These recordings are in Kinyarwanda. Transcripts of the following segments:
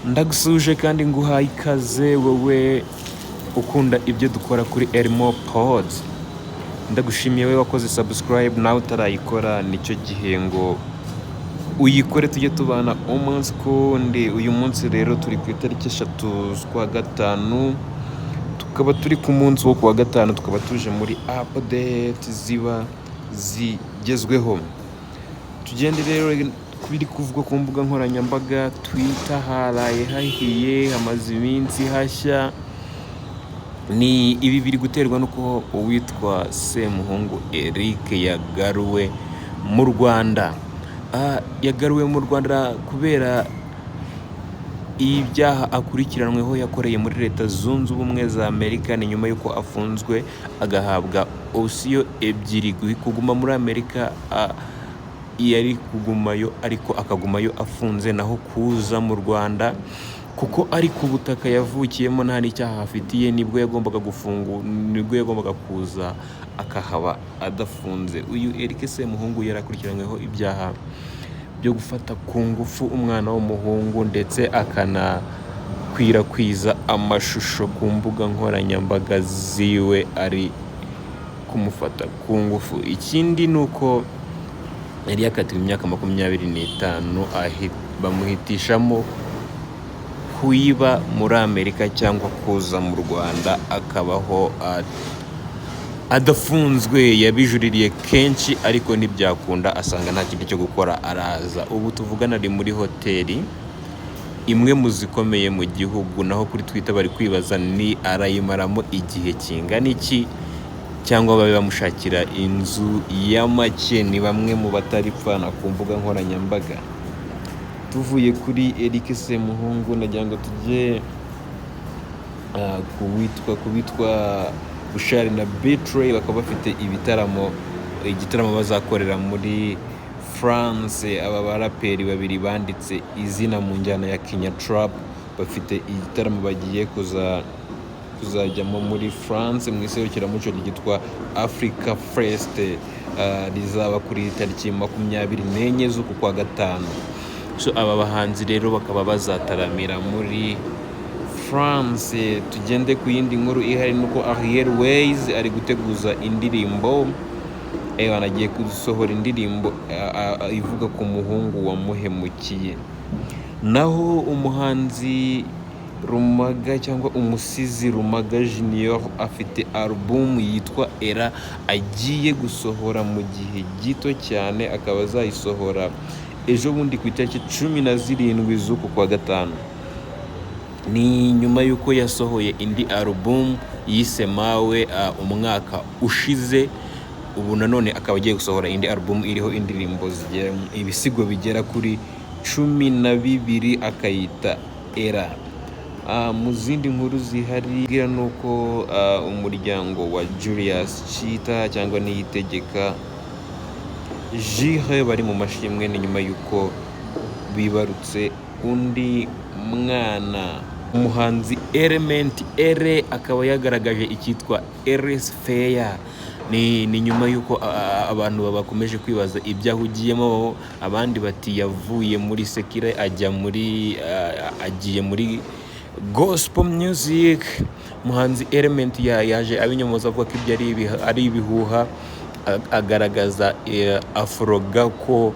Ndagusuje kandi nguhaye ikaze wowe ukunda ibyo dukora kuri Elmo Pod. Ndagushimiye wowe wakoze subscribe nawe utarayikora, nicyo gihe ngo uyikore tujye tubana umunsi kundi. Uyu munsi rero turi ku itariki 3 z'ukwa gatanu, tukaba turi ku munsi wo kuwa gatanu, tukaba tuje muri update ziba zigezweho. Tugende rero biri kuvugwa ku mbuga nkoranyambaga. Twitter haraye hahiye, hamaze iminsi hashya. Ni ibi biri guterwa nuko uwitwa Semuhungu Eric yagaruwe mu Rwanda. Yagaruwe mu Rwanda kubera ibyaha akurikiranweho yakoreye muri Leta Zunze Ubumwe za Amerika. Ni nyuma y'uko afunzwe agahabwa option ebyiri: kuguma muri Amerika yari kugumayo ariko akagumayo afunze, naho kuza mu Rwanda kuko ari ku butaka yavukiyemo nta n'icyaha afitiye, nibwo yagombaga kuza akahaba adafunze. Uyu Eric Semuhungu yarakurikiranyweho ibyaha byo gufata ku ngufu umwana w'umuhungu ndetse akanakwirakwiza amashusho ku mbuga nkoranyambaga ziwe ari kumufata ku ngufu. Ikindi ni uko yari yakatiwe imyaka 25, bamuhitishamo kuyiba muri Amerika cyangwa kuza mu Rwanda akabaho adafunzwe. Yabijuririye kenshi ariko ntibyakunda, asanga nta kintu cyo gukora araza. Ubu tuvugana ari muri hoteli imwe mu zikomeye mu gihugu, naho kuri Twitter bari kwibaza ni arayimaramo igihe kingana iki cyangwa babe bamushakira inzu ya make. Ni bamwe mu bataripfana ku mbuga nkoranyambaga. Tuvuye kuri Eric Semuhungu nagira ngo tujye kubitwa Bushari na Betray. Bakaba bafite igitaramo bazakorera muri France. Aba baraperi babiri banditse izina mu njyana ya Kenya Trap bafite igitaramo bagiye kuzajyamo muri France mu iserukiramuco ryitwa Africa Fest. Rizaba kuri tariki 24 z'uku kwa gatanu. So aba bahanzi rero bakaba bazataramira muri France. Tugende ku yindi nkuru ihari, nuko Ariel Ways ari guteguza indirimbo. Anagiye gusohora indirimbo ivuga ku muhungu wamuhemukiye. Naho umuhanzi Rumaga cyangwa umusizi Rumaga Junior afite album yitwa Era agiye gusohora mu gihe gito cyane. Akaba azayisohora ejo bundi ku itariki 17 z'uku kwa gatanu. Ni nyuma y'uko yasohoye indi album yise Mawe umwaka ushize. Ubu nanone akaba agiye gusohora indi album iriho indirimbo ibisigo bigera kuri 12 akayita Era. Mu zindi nkuru zihari nuko umuryango wa Julius Chita cyangwa Niyitegeka Jire bari mu mashimwe. ni nyuma y'uko bibarutse undi mwana. Umuhanzi Element Ere akaba yagaragaje icyitwa Eres Fair. Ni nyuma y'uko abantu bakomeje kwibaza ibyo ahugiyemo. Abandi bati yavuye muri Sekire agiye muri gospel music. Muhanzi Element yaje abinyomoza avuga ko ibyo ari ibihuha, agaragaza Afro-Gako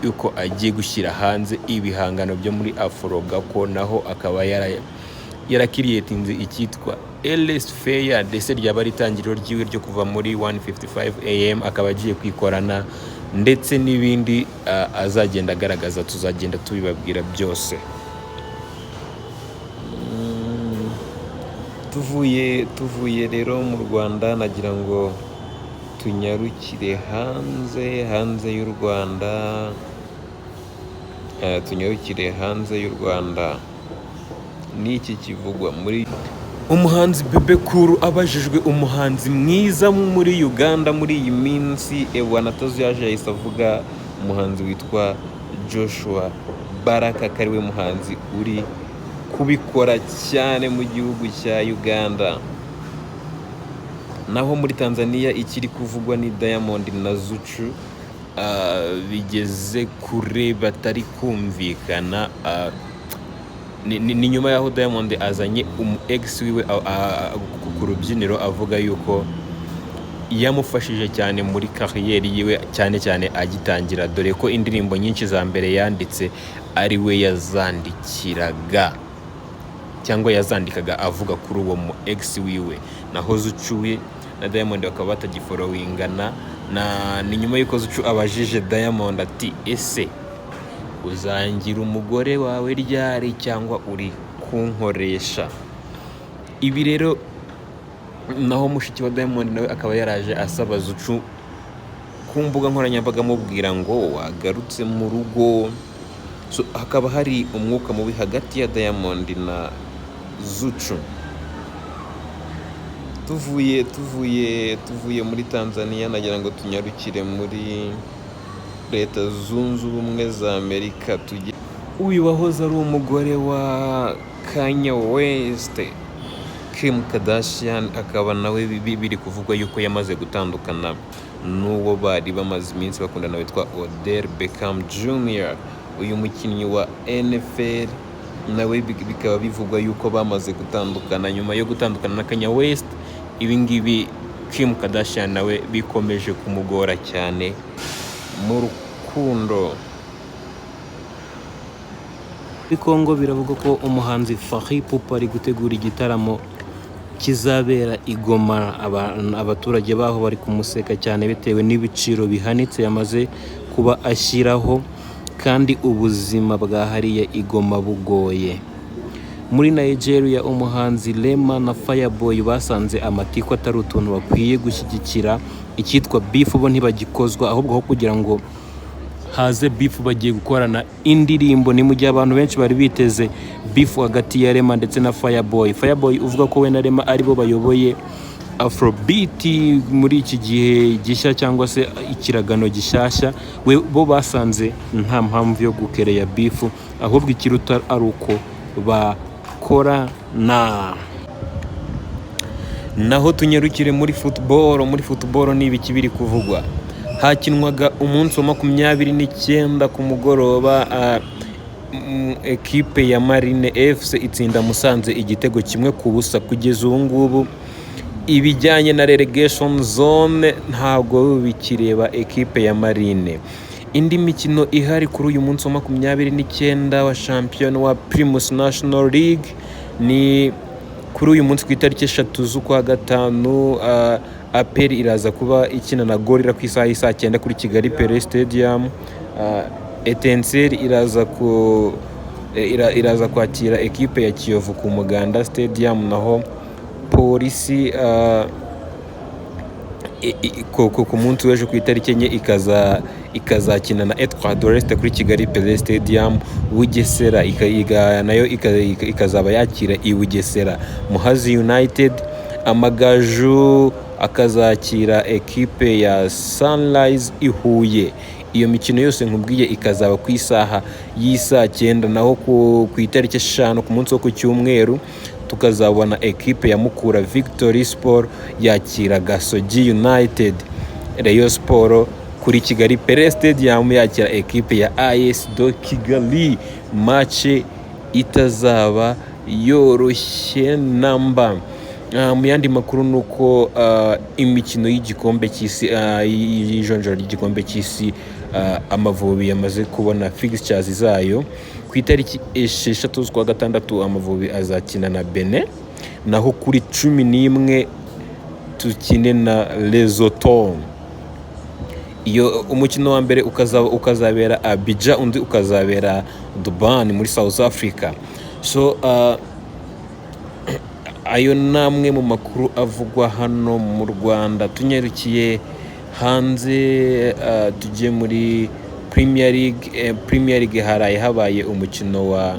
yuko agiye gushyira hanze ibihangano byo muri Afro-Gako. Naho akaba yarakiriyetinze icyitwa Eres Fair, ndetse ryaba ari itangiriro ryiwe ryo kuva muri 1:55 AM. Akaba agiye kwikorana ndetse n'ibindi azagenda agaragaza, tuzagenda tubibabwira byose. Tuvuye rero mu Rwanda nagira ngo tunyarukire hanze y'u Rwanda. Niki kivugwa muri umuhanzi Bebe Cool abajijwe umuhanzi mwiza muri Uganda muri iyi minsi. Wanatozo yaje yahise avuga umuhanzi witwa Joshua Baraka ko ariwe muhanzi uri kubikora cyane mu gihugu cya Uganda. Naho muri Tanzania ikiri kuvugwa ni Diamond na Zuchu. bigeze kure batari kumvikana. ni nyuma y'aho Diamond azanye ex wiwe ku rubyiniro avuga yuko yamufashije cyane muri kariyeri yiwe cyane cyane agitangira, dore ko indirimbo nyinshi za mbere yanditse ari we yazandikiraga cyangwa yazandikaga avuga kuri uwo mu ex wiwe. Naho Zucu we na Diamond bakaba batagiforowingana, ni nyuma y'uko Zucu abajije Diamond ati ese uzangira umugore wawe ryari cyangwa uri kunkoresha. Ibi rero naho mushiki wa Diamond nawe akaba yaraje asaba Zucu ku mbuga nkoranyambaga amubwira ngo wagarutse mu rugo. So hakaba hari umwuka mubi hagati ya Diamond na Zucu. Tuvuye muri Tanzania, nagira ngo tunyarukire muri Leta Zunze Ubumwe za Amerika. Uyu wahoze ari umugore wa Kanye West, Kim Kardashian, akaba nawe biri kuvugwa yuko yamaze gutandukana n'uwo bari bamaze iminsi bakundana witwa Odell Beckham Jr. Uyu mukinnyi wa NFL nawe bikaba bivugwa yuko bamaze gutandukana. Nyuma yo gutandukana na Kanye West, ibingibi Kim Kardashian nawe bikomeje kumugora cyane mu rukundo. Muri Congo biravuga ko umuhanzi Fally Ipupa ari gutegura igitaramo kizabera i Goma. Abaturage baho bari kumuseka cyane bitewe n'ibiciro bihanitse yamaze kuba ashyiraho, kandi ubuzima bwa hariya i Goma bugoye. Muri Nigeria, umuhanzi Rema na Fireboy basanze amatiku atari utuntu bakwiye gushyigikira icyitwa beef, bo ntibagikozwa, ahubwo aho kugira ngo haze beef bagiye gukorana indirimbo. Ni mu gihe abantu benshi bari biteze beef hagati ya Rema ndetse na Fireboy. Fireboy uvuga ko we na Rema aribo bayoboye Afrobeat muri iki gihe gishya cyangwa se ikiragano gishyashya, bo basanze nta mpamvu yo gukereya beef, ahubwo ikiruta ari uko bakorana. Naho tunyarukire muri football ni ibiki biri kuvugwa. Hakinwaga umunsi wa 29 ku mugoroba, ekipe ya Marine FC itsinda Musanze igitego 1-0. Kugeza ubu ngubu ibijyanye na relegation zone ntabwo bikireba ekipe ya Marine. Indi mikino ihari kuri uyu munsi wa 29 wa champion wa Primus National League ni kuri uyu munsi ku itariki 3 z'ukwa gatanu. APR iraza kuba ikina na Gorilla ku isaha y'isa 9 kuri Kigali Pele Stadium. Etincelle iraza kwakira ekipe ya Kiyovu ku Muganda Stadium. Naho Polisi ku munsi w'ejo ku itariki 4 ikazakina na Etoile de l'Est kuri Kigali Pele Stadium. Bugesera nayo ikazaba yakira i Bugesera. Muhazi United, Amagaju akazakira ekipe ya Sunrise i Huye. Iyo mikino yose nkubwiye ikazaba ku isaha y'isa 9. Naho ku itariki 5 ku munsi wo ku cyumweru tukazabona ekipe ya Mukura Victory Sport yakira Gasogi United. Rayon Sport kuri Kigali Pele Stadium yakira ekipe ya AS do Kigali. Match itazaba yoroshye namba. Mu yandi makuru nuko imikino y'igikombe cy'isi, y'ijonjora ry'igikombe cy'isi, Amavubi yamaze kubona fixtures zayo. Ku itariki 6 z'ukwa gatandatu Amavubi azakina na Benin. Naho kuri 11 tukine na Lesotho. Iyo umukino wa mbere ukazabera Abidjan, undi ukazabera Durban muri South Africa. So ayo namwe mu makuru avugwa hano mu Rwanda. Tunyarukiye hanze, tujye muri Premier League. Habaye umukino wa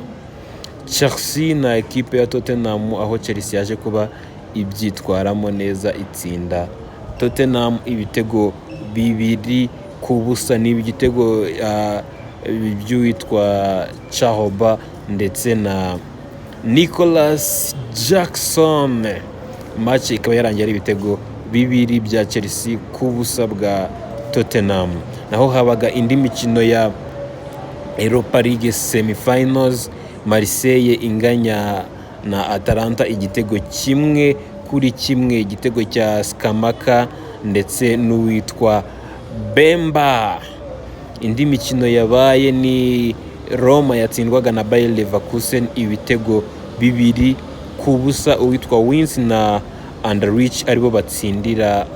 Chelsea na ekipe ya Tottenham, aho Chelsea yaje kuba ibyitwaramo neza itsinda Tottenham ibitego 2-0. Ni ibitego by'uwitwa Chahoba ndetse na Nicholas Jackson. Match ikaba yarangiye ari ibitego 2 bya Chelsea ku busa bwa Tottenham. Naho habaga indi mikino ya Europa League semi-finals. Marseille inganya na Atalanta igitego 1-1, igitego cya Skamaka ndetse n'uwitwa Bemba. Indi mikino yabaye ni Roma yatsindwaga na Bayer Leverkusen ibitego 2-0, uwitwa Wins na Anderlecht aribo batsindira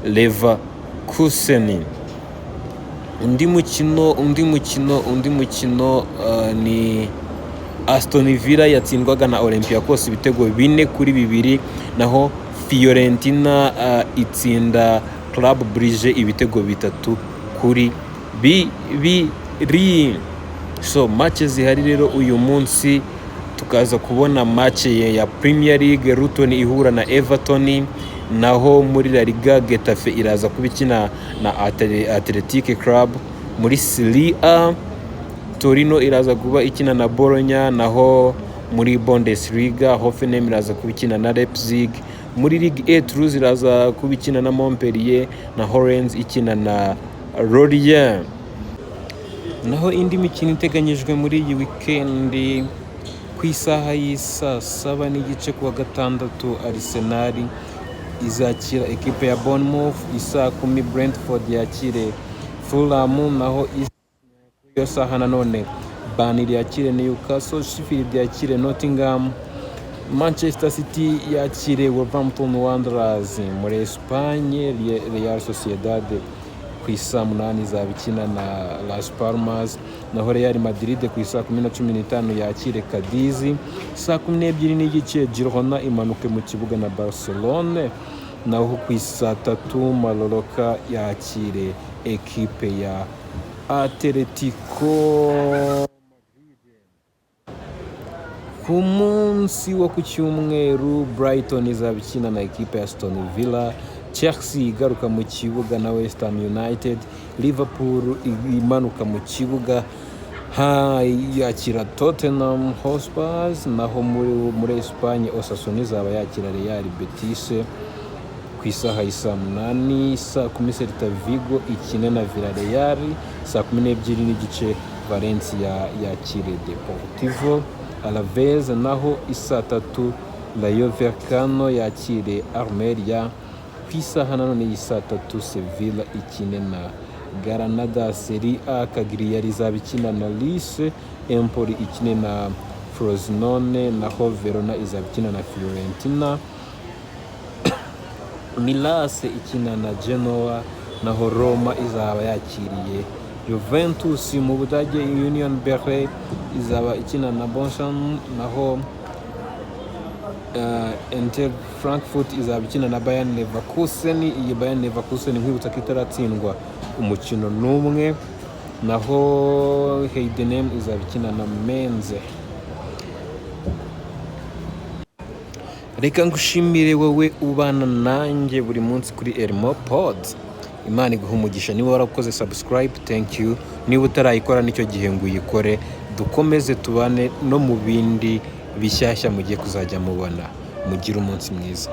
Leverkusen. Undi mukino ni Aston Villa yatsindwaga na Olympiacos ibitego 4-2, naho Fiorentina itsinda Club Brugge ibitego 3-2. So match zihari rero uyu munsi, tukaza kubona match ya Premier League, Luton ihura na Everton, naho muri La Liga Getafe iraza kubikina na Athletic Club. Muri Serie A Torino iraza kuba ikina na Bologna, naho muri Bundesliga Hoffenheim iraza kubikina na Leipzig. Muri Ligue 1 Toulouse iraza kubikina na Montpellier, na Rennes ikina na Lorient. Naho indi mikino iteganyijwe muri iyi weekend ku isaha y'isa 7:30 kuwa gatandatu, Arsenal izakira ekipe ya Bournemouth, isa 10 Brentford yakire Fulham, naho iyo saha nanone Burnley yakire Newcastle, Sheffield yakire Nottingham, Manchester City yakire Wolverhampton Wanderers. Muri Espagne Real Sociedad ku isa 8 izabikina na Las Palmas, naho Real Madrid ku isa 10:15 yakire Cadiz, saa 12:30 Girona imanuke mu kibuga na Barcelone, naho ku isa 3 Mallorca yakire ekipe ya Atletico Madrid. Ku munsi wo ku cyumweru Brighton izabikina na ekipe ya Aston Villa, Chelsea igaruka mu kibuga na West Ham United, Liverpool imanuka mu kibuga yakira Tottenham Hotspur, naho muri Espagne Osasuna izaba yakira Real Betis ku isaha y'isa 8. Saa 10 Celta Vigo ikine na Villarreal, saa 12:30 Valencia yakire Deportivo Alaves, naho isa 3 Rayo Vallecano yakire Almeria. Ku isaha nanone y'isa 3 Sevilla ikine na Granada. Serie A Cagliari izabikina na Lecce, Empoli ikine na Frosinone, naho Verona izabikina na Fiorentina, Milan ikina na Genoa, naho Roma izaba yakiriye Juventus. Mu Budage Union Berlin izaba ikina na Bochum, naho Eintracht Frankfurt izaba ikina na Bayern Leverkusen. Iyi Bayern Leverkusen nkwibutsa ko itaratsindwa umukino n'umwe, naho Heidenheim izaba ikina na Mainz. Reka ngushimire wowe ubana nanjye buri munsi kuri Elmo Pod. Imana iguha umugisha. Niba warakoze subscribe, thank you. Niba utarayikora nicyo gihe ngo uyikore, dukomeze tubane no mu bindi bishyashya mugiye kuzajya mubona. Mugire umunsi mwiza.